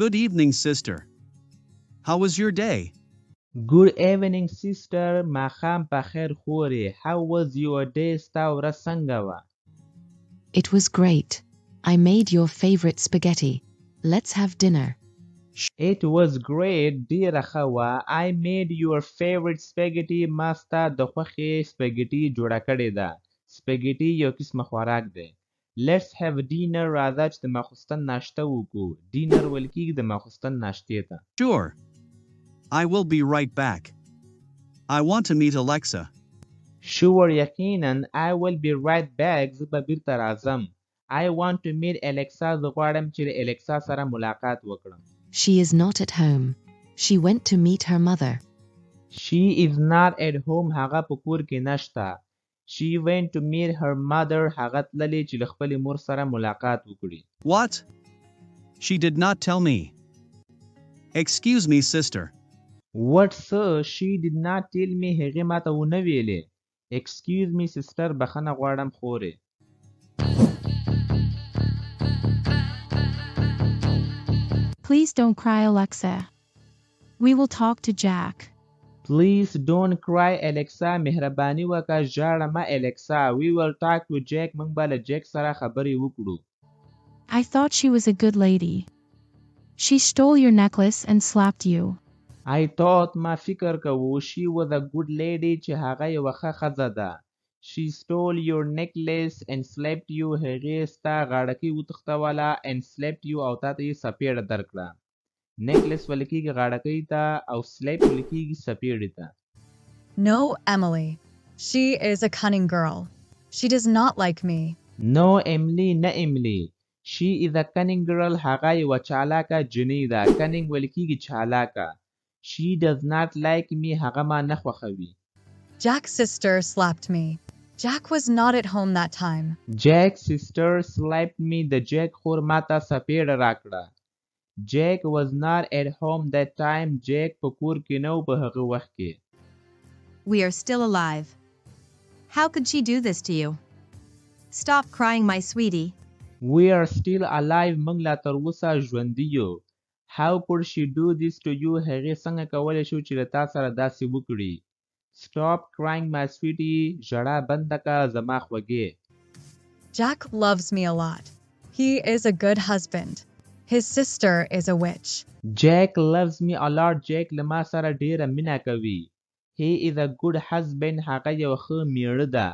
Good evening, sister. How was your day? Good evening, sister. ماښام په خیر خورې. How was your day? ستا ورځ څنګه وه؟ It was great. I made your favorite spaghetti. Let's have dinner. It was great. ډېره ښه وه. I made your favorite spaghetti. ما ستا د خوښې سپګېټي جوړه کړې ده. سپګېټي یو قسمه خوراک دی. Let's have dinner. راځه چې د ماخوستن ناشته وکړو. ډینر ویل کېږي د ماخوستن ناشتې ته. Sure. I will be right back. I want to meet Alexa. Sure, یقینا. I will be right back. زه به بیرته راځم. I want to meet Alexa. زه غواړم چې له Alexa سره ملاقات وکړم. She is not at home. She went to meet her mother. She is not at home. هغه په کور کې نشته. She went to meet her mother. هغه تللې چې له خپلې مور سره ملاقات وکړي. What? She did not tell me. Excuse me, sister. What, sir? She did not tell me. هغې ماته ونه ویلې. Excuse me, sister. بخښنه غواړم خورې. Please don't cry, Alexa. We will talk to Jack. Please don't cry, Alexa. مهرباني وکړه ژاړه مه Alexa. We will talk to Jack. موږ به له Jack سره خبرې وکړو. I thought she was a good lady. She stole your necklace and slapped you. I thought ما فکر کوو she was a good lady چې هغه یوه ښه ښځه ده. She stole your necklace and slapped you. هغې ستا غاړکۍ وتښتوله and slapped you او تا ته یې څپېړه درکړه. necklace ویل کېږي غاړکۍ ته او slap ویل کېږي څپېړې ته. No, Emily. She is a cunning girl. She does not like me. No, Emily. نه Emily. She is a cunning girl. هغه یوه چالاکه جنۍ ده. cunning ویل کېږي چالاکه. She does not like me. هغه ما نه خوښوي. Jack's sister slapped me. Jack was not at home that time. Jack's sister slapped me. د Jack خور ما ته څپېړه راکړه. Jack was not at home that time. Jack په کور کې نه و په هغه وخت کې. We are still alive. How could she do this to you? Stop crying, my sweetie. We are still alive. موږ لا تر اوسه ژوندي یو. How could she do this to you? هغې څنګه کولی شو چې له تا سره داسې وکړي. Stop crying, my sweetie. ژړا بنده کړه زما خوږې. Jack loves me a lot. He is a good husband. His sister is a witch. Jack loves me a lot. Jack له ما سره ډېره مینه کوي. He is a good husband. هغه یو ښه میړه ده.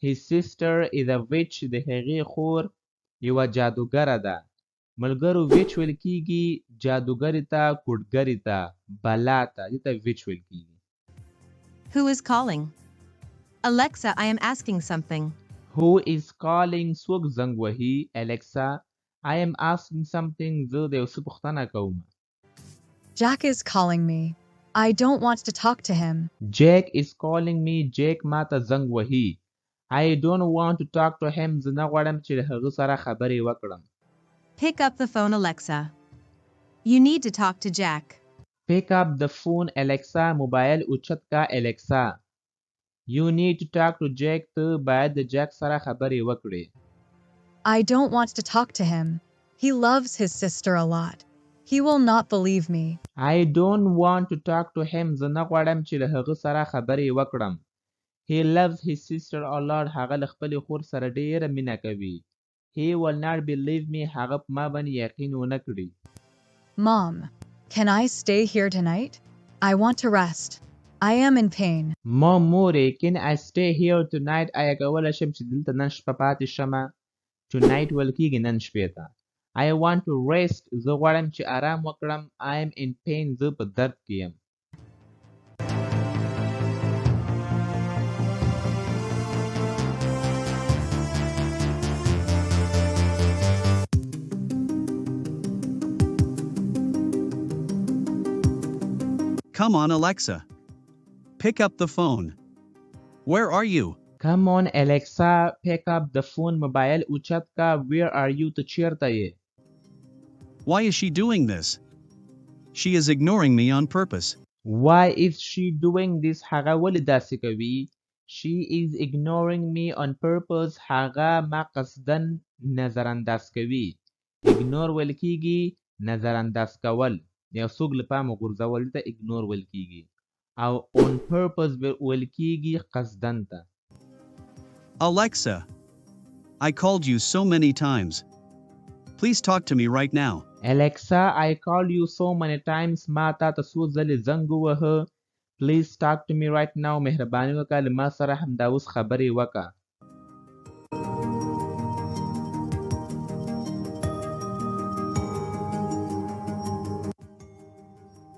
His sister is a witch. د هغې خور یوه جادوګره ده. ملګرو witch ویل کېږي جادوګرې ته کوډګرې ته بلا ته دې ته witch ویل کېږي. Who is calling? Alexa, I am asking something. Who is calling? څوک زنګ وهي. Alexa, I am asking something. زه د یو څه پوښتنه کوم. Jack is calling me. I don't want to talk to him. Jack is calling me. Jack ما ته زنګ وهي. I don't want to talk to him. زه نه غواړم چې له هغه سره خبرې وکړم. Pick up the phone, Alexa. You need to talk to Jack. Pick up the phone, Alexa. موبایل اوچت کا Alexa. You need to talk to Jack. ته باید د Jack سره خبرې وکړې. I don't want to talk to him. He loves his sister a lot. He will not believe me. I don't want to talk to him. زه نه غواړم چې له هغه سره خبرې وکړم. He loves his sister a lot. هغه له خپلې خور سره ډېره مینه کوي. He will not believe me. هغه په ما باندې یقین ونه کړي. Mom, can I stay here tonight? I want to rest. I am in pain. مورې can I stay here tonight? آیا کولی شم چې دلته نن شپه پاتې شمه؟ Tonight ویل کېږي نن شپې ته. I want to rest. زه غواړم چې آرام وکړم. I am in pain. زه په درد کې یم. Come on, Alexa. Pick up the phone. Where are you? Come on, Alexa. Pick up the phone. موبایل اوچت کا. Where are you? ته چیرته یې؟ Why is she doing this? She is ignoring me on purpose. Why is she doing this? هغه ولې داسې کوي؟ She is ignoring me on purpose. هغه ما قصدن نظر انداز کوي. Ignore ویل کېږي نظر انداز کول یو څوک له پامه غورځول ته اګنور ویل کیږي او on purpose ویل کیږي قصدن ته. Alexa, I called you so many times. Please talk to me right now. Alexa, I called you so many times. ما تا ته څو ځلې زنګ ووهه. Please talk to me right now. مهرباني وکړه له ما سره همدا اوس خبرې وکړه.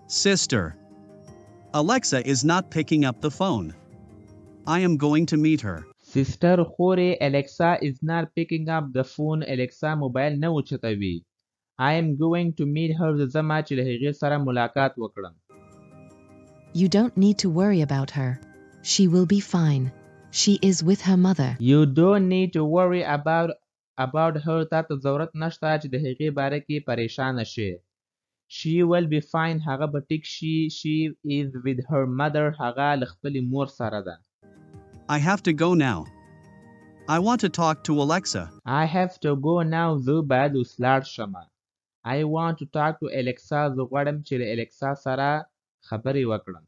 Sister. Alexa is not picking up the phone. I am going to meet her. Sister خورې Alexa is not picking up the phone. Alexa موبایل نه اوچتوي. I am going to meet her. زما چې له هغې سره ملاقات وکړم. You don't need to worry about her. She will be fine. She is with her mother. You don't need to worry about her. تا ته ضرورت نشته چې د هغې باره کې پریشانه شې. She will be fine. هغه به ټیک شي. She is with her mother. هغه له خپلې مور سره ده. I have to go now. I want to talk to Alexa. I have to go now. زه باید اوس لاړ شم. I want to talk to Alexa. زه غواړم چې له Alexa سره خبرې وکړم.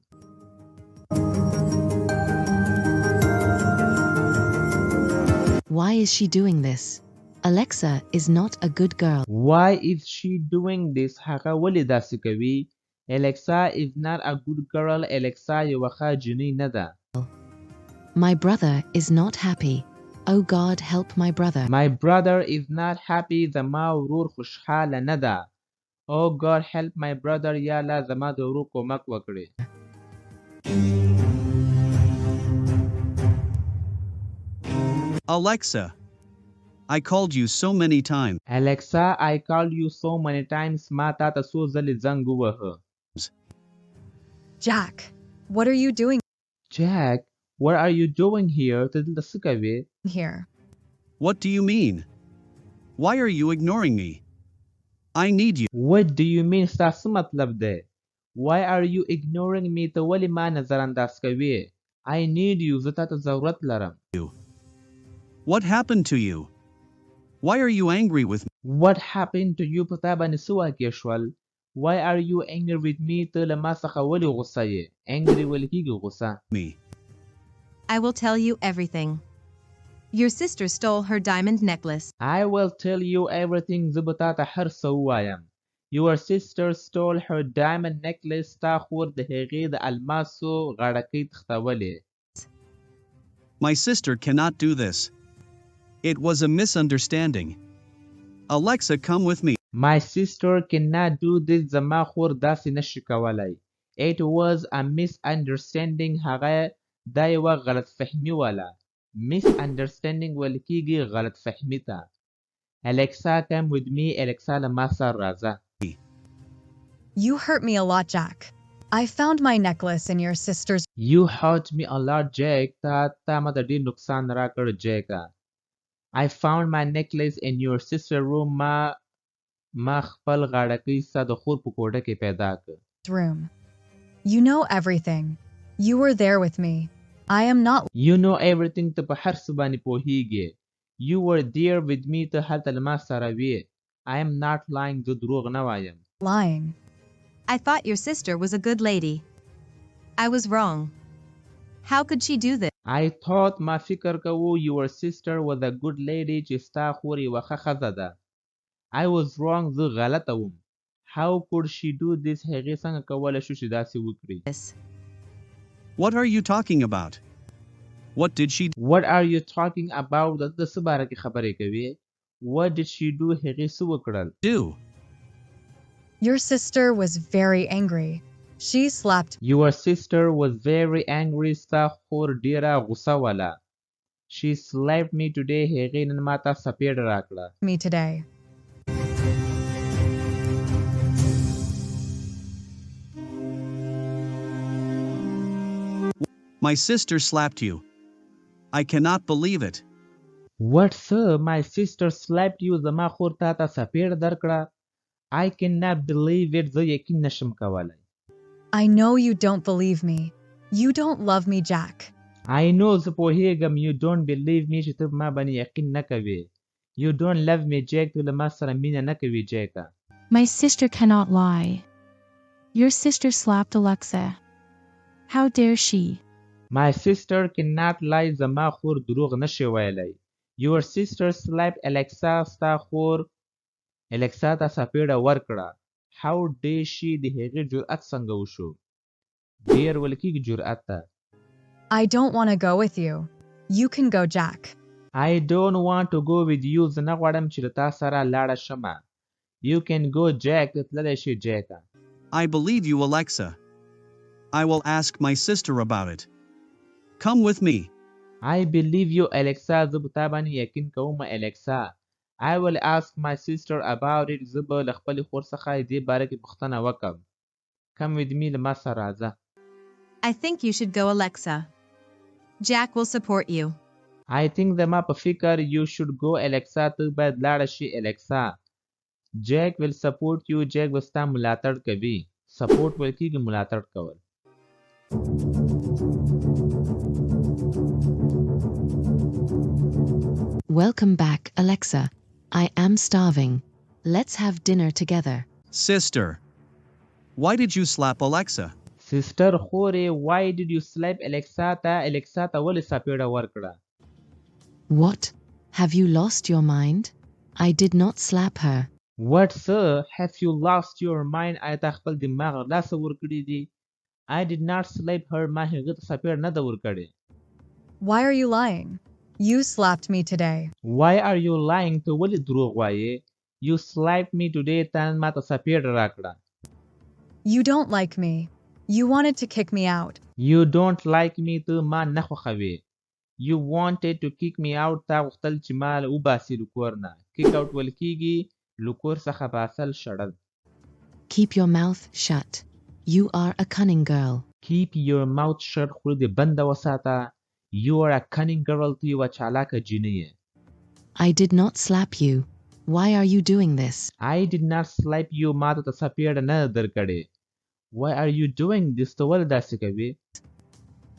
Why is she doing this? Alexa is not a good girl. Why is she doing this? هغه ولې داسې کوي؟ Alexa is not a good girl. Alexa یوه ښه جنۍ نه ده. My brother is not happy. Oh God, help my brother. My brother is not happy. زما ورور خوشحاله نه ده. Oh God, help my brother. یا الله زما د ورور کومک وکړي. Alexa, I called you so many times. Alexa, I called you so many times. ما تا ته څو ځلې زنګ ووهه. Jack, what are you doing Jack, what are you doing here? ته دلته څه کوې؟ here? What do you mean? Why are you ignoring me? I need you. What do you mean? ستا څه مطلب دی؟ Why are you ignoring me? ته ولې ما نظر انداز کوې؟ I need you. زه تا ته ضرورت لرم. What happened to you? Why are you angry with me? What happened to you? په تا باندې څه واقع شول؟ Why are you angry with me? ته له ما څخه ولې غوسه یې؟ Angry ویل کیږي غوسه. I will tell you everything. Your sister stole her diamond necklace. I will tell you everything. زه به تا ته هر څه ووایم. Your sister stole her diamond necklace. تا خور د هغې د الماسو غاړکۍ تښتولې. My sister cannot do this. It was a misunderstanding. Alexa, come with me. My sister cannot do this. زما خور داسې نشي کولی. It was a misunderstanding. هغه دا یوه غلط فهمي وله. Misunderstanding ویل کیږي غلط فهمي ته. Alexa, come with me. Alexa له ما سره راځه. You hurt me a lot, Jack. I found my necklace in your sister's. You hurt me a lot, Jack. تا ما ته ډېر نقصان راکړ Jack. I found my necklace in your sister's room. ما خپل غاړکۍ ستا د خور په کوټه کې پیدا کړ. room. You know everything. You were there with me. I am not You know everything. ته په هر څه باندې پوهیږې. You were there with me. ته هلته له ما سره وې. I am not lying. زه دروغ نه وایم. lying. I thought your sister was a good lady. I was wrong. How could she do this? I thought ما فکر کوو your sister was a good lady چې ستا خور یوه ښه ښځه ده. I was wrong. زه غلطه وم. How could she do this? هغې څنګه کولی شو چې داسې وکړي؟ What are you talking about? What did she do? What are you talking about? د څه باره کې خبرې کوې؟ What did she do? هغې څه وکړل؟ Your sister was very angry. She slapped Your sister was very angry. ستا خور ډېره غوسه وله. She slapped me today. هغې نن ما ته څپېړه راکړه. me today. My sister slapped you. I cannot believe it. What, sir? My sister slapped you. زما خور تا ته څپېړه درکړه. I cannot believe it. زه یقین نشم کولی. I know you don't believe me. You don't love me, Jack. I know زه پوهیږم. You don't believe me چې ته په ما باندې یقین نه کوې. You don't love me, Jack. ته له ما سره مینه نه کوې, Jack. My sister cannot lie. Your sister slapped Alexa. How dare she? My sister cannot lie. زما خور دروغ نشي ویلی. Your sister slapped Alexa. ستا خور Alexa ته سپېړه ورکړه. How dare she د هغې جرأت څنګه وشو؟ ډېر ویل کېږي جرأت ته. I don't want to go with you. You can go, Jack. I don't want to go with you. زه نه غواړم چې له تا سره لاړه شمه. You can go, Jack. تللی شي Jack. I believe you, Alexa. I will ask my sister about it. Come with me. I believe you, Alexa. زه په تا باندې یقین کوم Alexa. I will ask my sister about it. زه به له خپلې خور څخه دې باره کې پوښتنه وکړم. Come with me. له ما سره راځه. I think you should go, Alexa. Jack will support you. I think زما په فکر you should go, Alexa. ته باید لاړه شي Alexa. Jack will support you. Jack به ستا ملاتړ کوي. Support ویل کېږي ملاتړ کول. Welcome back, Alexa. I am starving. Let's have dinner together. Sister. Why did you slap Alexa? Sister خورې why did you slap Alexa ته Alexa ته ولې سپېړه ورکړه؟ What? Have you lost your mind? I did not slap her. What, sir? Have you lost your mind? آیا تا خپل دماغ له لاسه ورکړی دی؟ I did not slap her. ما هغې ته سپېړه نه ده ورکړې. Why are you lying? You slapped me today. Why are you lying? ته ولې دروغ وایې؟ You slapped me today. تا ما ته سپېړه راکړه. You don't like me. You wanted to kick me out. You don't like me. ته ما نه خوښوې. You wanted to kick me out. تا غوښتل چې ما وباسې له کور نه. Kick out ویل کېږي له کور څخه باسل شړل. Keep your mouth shut. You are a cunning girl. Keep your mouth shut. خوله دې بنده وساته. You are a cunning girl. ته یوه چالاکه جینۍ یې. I did not slap you. Why are you doing this? I did not slap you. ما ته سپېړه نه درکړې. Why are you doing this? ته ولې داسې کوې؟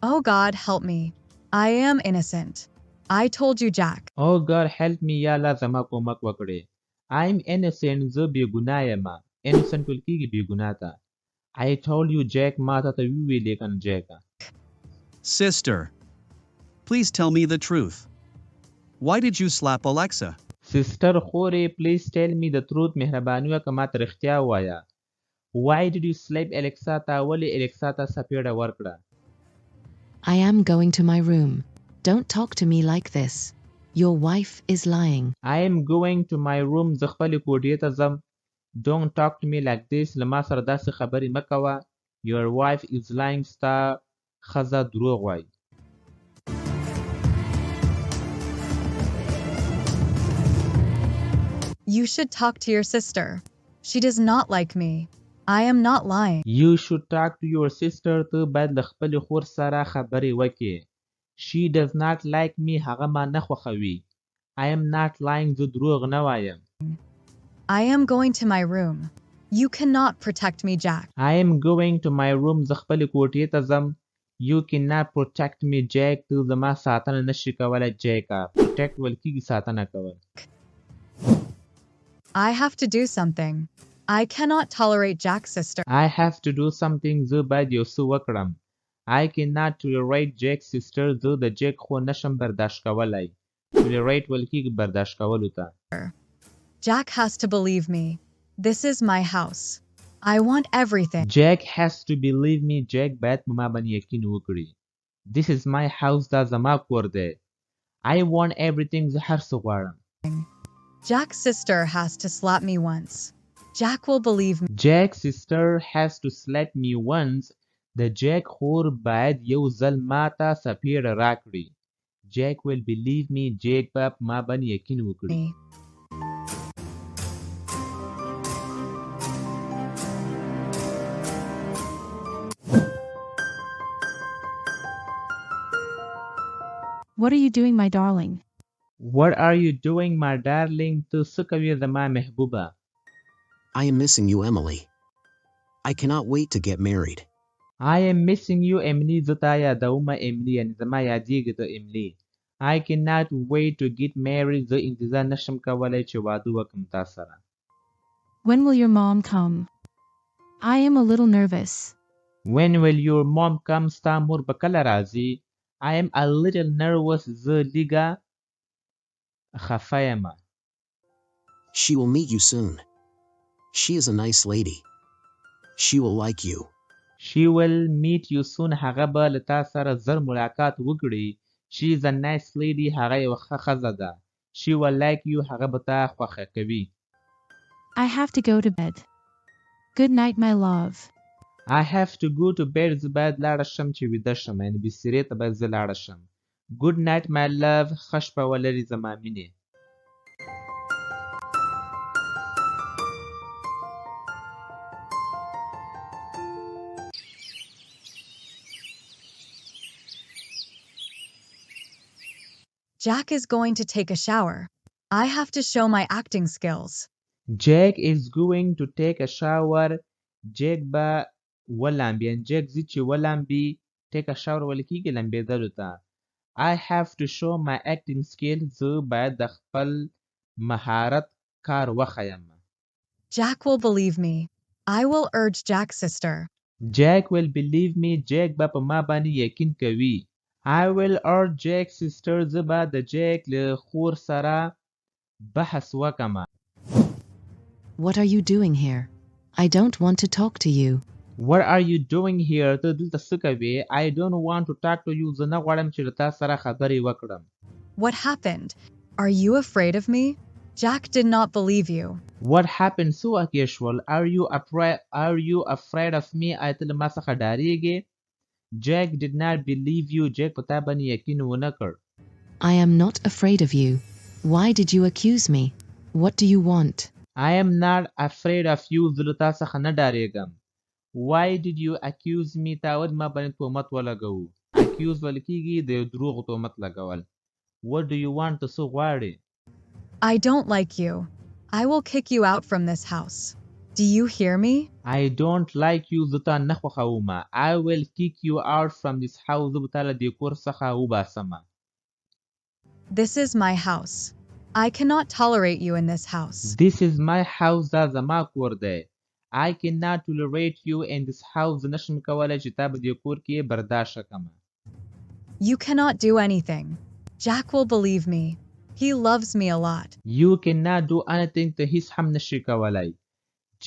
Oh God, help me. I am innocent. I told you, Jack. Oh God, help me. یا الله زما کومک وکړې. I'm innocent. زه بې ګناه یم. Innocent ویل کېږي بې ګناه ته. I told you, Jack. ما ته ویلې کنه Jack. Sister. Please tell me the truth. Why did you slap Alexa? Sister خورې please tell me the truth. مهرباني وکړه ما ته رښتیا ووایه. Why did you slap Alexa ته ولې Alexa ته سپېړه ورکړه؟ I am going to my room. Don't talk to me like this. Your wife is lying. I am going to my room. زه خپلې کوټې ته ځم. Don't talk to me like this. له ما سره داسې خبرې مه کوه. Your wife is lying. ستا ښځه دروغ وایي. You should talk to your sister. She does not like me. I am not lying. You should talk to your sister. ته باید له خپلې خور سره خبرې وکړې. She does not like me. هغه ما نه خوښوي. I am not lying. زه دروغ نه وایم. I am going to my room. You cannot protect me, Jack. I am going to my room. زه خپلې کوټې ته ځم. You cannot protect me, Jack. ته زما ساتنه نشي کولی Jack. Protect ویل کېږي ساتنه کول. I have to do something. I cannot tolerate Jack's sister. I have to do something. زه باید یو څه وکړم. I cannot tolerate Jack's sister. زه د Jack خو نشم برداشت کولی. Tolerate ویل کېږي برداشت کولو ته. Jack has to believe me. This is my house. I want everything. Jack has to believe me. Jack باید په ما باندې یقین وکړي. This is my house. دا زما کور دی. I want everything. زه هر څه غواړم. Jack's sister has to slap me once. Jack will believe me. Jack's sister has to slap me once. د Jack خور باید یو ځل ما ته سپېړه راکړي. Jack will believe me. Jack به په ما باندې یقین وکړي. What are you doing, my darling? What are you doing, my darling? ته څه کوې زما محبوبه؟ I am missing you, Emily. I cannot wait to get married. I am missing you, Emily. زه تا یادومه Emily. یعنې زما یادېږي ته Emily. I cannot wait to get married. زه انتظار نشم کولی چې واده وکړم تا سره. When will your mom come? I am a little nervous. When will your mom come? ستا مور به کله راځي؟ I am a little nervous. زه لږه خفه یم. She will meet you soon. She is a nice lady. She will like you. She will meet you soon. هغه به له تا سره زر ملاقات وکړي. She is a nice lady. هغه یوه ښه ښځه ده. She will like you. هغه به تا خوښه کوي. I have to go to bed. Good night, my love. I have to go to bed. زه باید لاړه شم چې ویده شم. یعنې بسترې ته باید زه لاړه شم. Good night, my love. ښه شپه ولري زما مینې. Jack is going to take a shower. I have to show my acting skills. Jack is going to take a shower. Jack به ولامبي. یعنې Jack ځي چې ولامبي. Take a shower ویل کېږي لمبېدلو ته. I have to show my acting skills. زه باید د خپل مهارت کار وښیم. Jack will believe me. I will urge Jack's sister. Jack will believe me. Jack به په ما باندې یقین کوي. I will urge Jack's sister. زه به د Jack له خور سره بحث وکم. What are you doing here? I don't want to talk to you. What are you doing here? ته دلته څه کوې؟ I don't want to talk to you. زه نه غواړم چې له تا سره خبرې وکړم. What happened? Are you afraid of me? Jack did not believe you. What happened? څه واقع شول؟ Are you afraid of me? آیا ته له ما څخه ډارېږې؟ Jack did not believe you. Jack په تا باندې یقین ونه کړ. I am not afraid of you. Why did you accuse me? What do you want? I am not afraid of you. زه له تا څخه نه ډارېږم. Why did you accuse me? تا ولې ما باندې تهمت ولګوو. Accuse ویل کېږي د یو دروغو تهمت لګول. What do you want? ته څه غواړې؟ I don't like you. I will kick you out from this house. Do you hear me? I don't like you. زه تا نه خوښوم. I will kick you out from this house. زه به تا له دې کور څخه وباسم. This is my house. I cannot tolerate you in this house. This is my house. دا زما کور دی. I cannot tolerate you in this house. زه نشم کولی چې تا په دې کور کې برداشت کړم. You cannot do anything. Jack will believe me. He loves me a lot. You cannot do anything. ته هیڅ هم نشي کولی.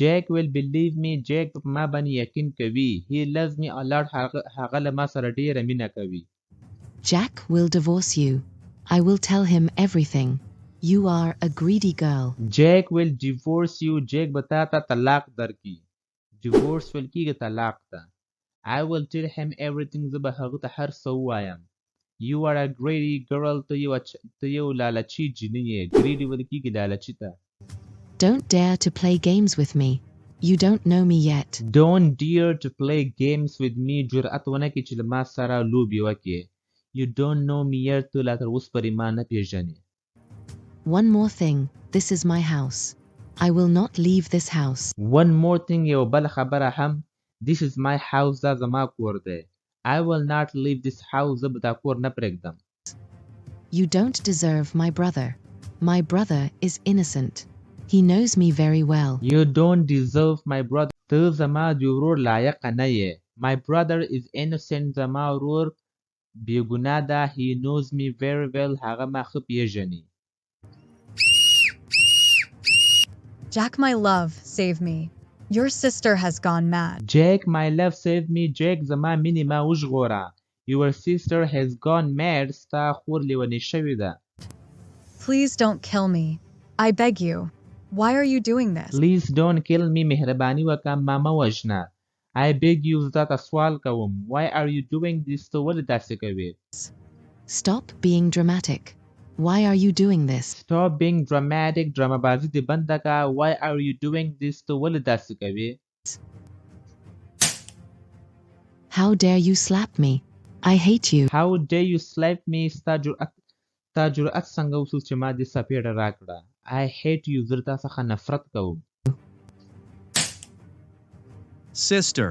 Jack will believe me. Jack په ما باندې یقین کوي. He loves me a lot. هغه له ما سره ډېره مینه کوي. Jack will divorce you. I will tell him everything. You are a greedy girl. Jack will divorce you. Jack به تا ته طلاق درکړي. Divorce ویل کېږي طلاق ته. I will tell him everything. زه به هغه ته هر څه ووایم. You are a greedy girl. ته یو لالچي جینۍ یې. Greedy ویل کېږي لالچي ته. Don't dare to play games with me. You don't know me yet. Don't dare to play games with me. جرأت ونه کړې چې له ما سره لوبې وکړې. You don't know me yet. ته لا تر اوسه پورې ما نه پېژنې. One more thing. This is my house. I will not leave this house. One more thing. یو بل خبره هم. This is my house. دا زما کور دی. I will not leave this house. زه به دا کور نه پرېږدم. You don't deserve my brother. My brother is innocent. He knows me very well. You don't deserve my brother. ته زما د ورور لایق نه یې. My brother is innocent. زما ورور بېګناه ده. He knows me very well. هغه ما ښه پېژني. Jack, my love, save me. Your sister has gone mad. Jack, my love, save me. Jack, زما مینې ما وژغوره. Your sister has gone mad. ستا خور لیونۍ شوې ده. Please don't kill me. I beg you. Why are you doing this? Please don't kill me. مهرباني وکړه ما مه وژنه. I beg you. زه تا ته سوال کوم. Why are you doing this? ته ولې داسې کوې؟ Stop being dramatic. Why are you doing this? Stop being dramatic. ډرامه بازي دې بنده کړه. Why are you doing this? ته ولې داسې کوې؟ How dare you slap me? I hate you. How dare you slap me? ستا جرأت څنګه وسو چې ما دې سپېړه راکړه. I hate you. زه تا څخه نفرت کوم. Sister.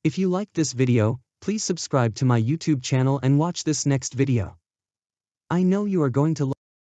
If you liked this video, please subscribe to my YouTube channel and watch this next video. I know you are going to